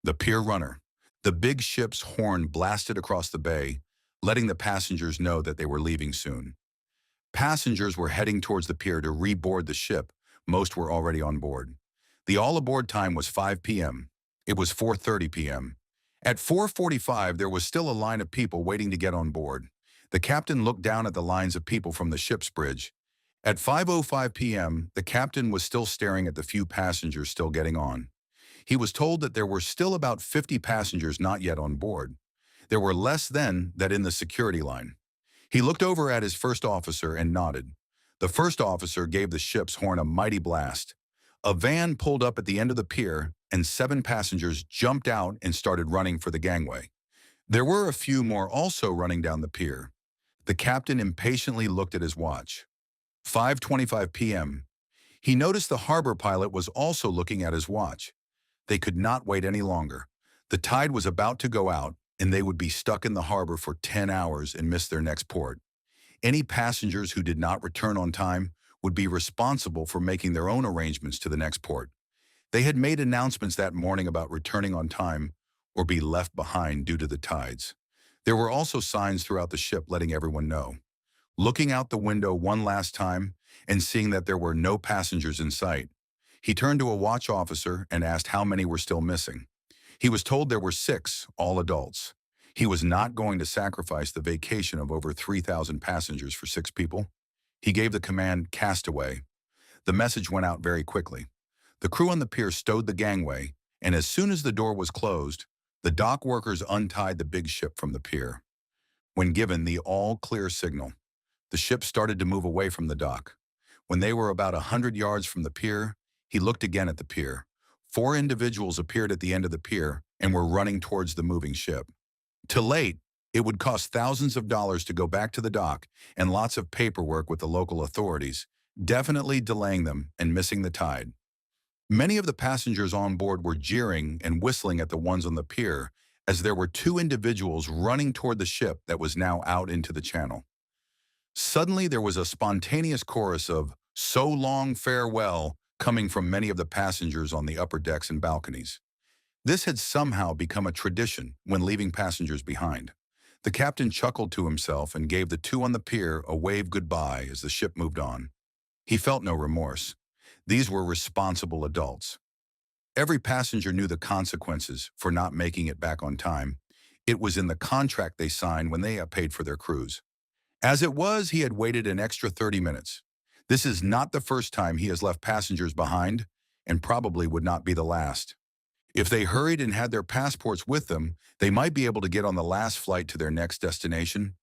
The Pier Runner. The big ship's horn blasted across the bay, letting the passengers know that they were leaving soon. Passengers were heading towards the pier to reboard the ship. Most were already on board. The all-aboard time was 5 p.m. It was 4:30 p.m. At 4:45, there was still a line of people waiting to get on board. The captain looked down at the lines of people from the ship's bridge. At 5:05 p.m., the captain was still staring at the few passengers still getting on. He was told that there were still about 50 passengers not yet on board. There were less than that in the security line. He looked over at his first officer and nodded. The first officer gave the ship's horn a mighty blast. A van pulled up at the end of the pier, and 7 passengers jumped out and started running for the gangway. There were a few more also running down the pier. The captain impatiently looked at his watch. 5:25 p.m. He noticed the harbor pilot was also looking at his watch. They could not wait any longer. The tide was about to go out, and they would be stuck in the harbor for 10 hours and miss their next port. Any passengers who did not return on time would be responsible for making their own arrangements to the next port. They had made announcements that morning about returning on time or be left behind due to the tides. There were also signs throughout the ship letting everyone know. Looking out the window one last time and seeing that there were no passengers in sight, he turned to a watch officer and asked how many were still missing. He was told there were 6, all adults. He was not going to sacrifice the vacation of over 3,000 passengers for 6 people. He gave the command, "Castaway." The message went out very quickly. The crew on the pier stowed the gangway, and as soon as the door was closed, the dock workers untied the big ship from the pier. When given the all-clear signal, the ship started to move away from the dock. When they were about 100 yards from the pier, he looked again at the pier. 4 individuals appeared at the end of the pier and were running towards the moving ship. Too late, it would cost thousands of dollars to go back to the dock and lots of paperwork with the local authorities, definitely delaying them and missing the tide. Many of the passengers on board were jeering and whistling at the ones on the pier as there were 2 individuals running toward the ship that was now out into the channel. Suddenly, there was a spontaneous chorus of "So long, farewell" coming from many of the passengers on the upper decks and balconies. This had somehow become a tradition when leaving passengers behind. The captain chuckled to himself and gave the 2 on the pier a wave goodbye as the ship moved on. He felt no remorse. These were responsible adults. Every passenger knew the consequences for not making it back on time. It was in the contract they signed when they paid for their cruise. As it was, he had waited an extra 30 minutes. This is not the first time he has left passengers behind, and probably would not be the last. If they hurried and had their passports with them, they might be able to get on the last flight to their next destination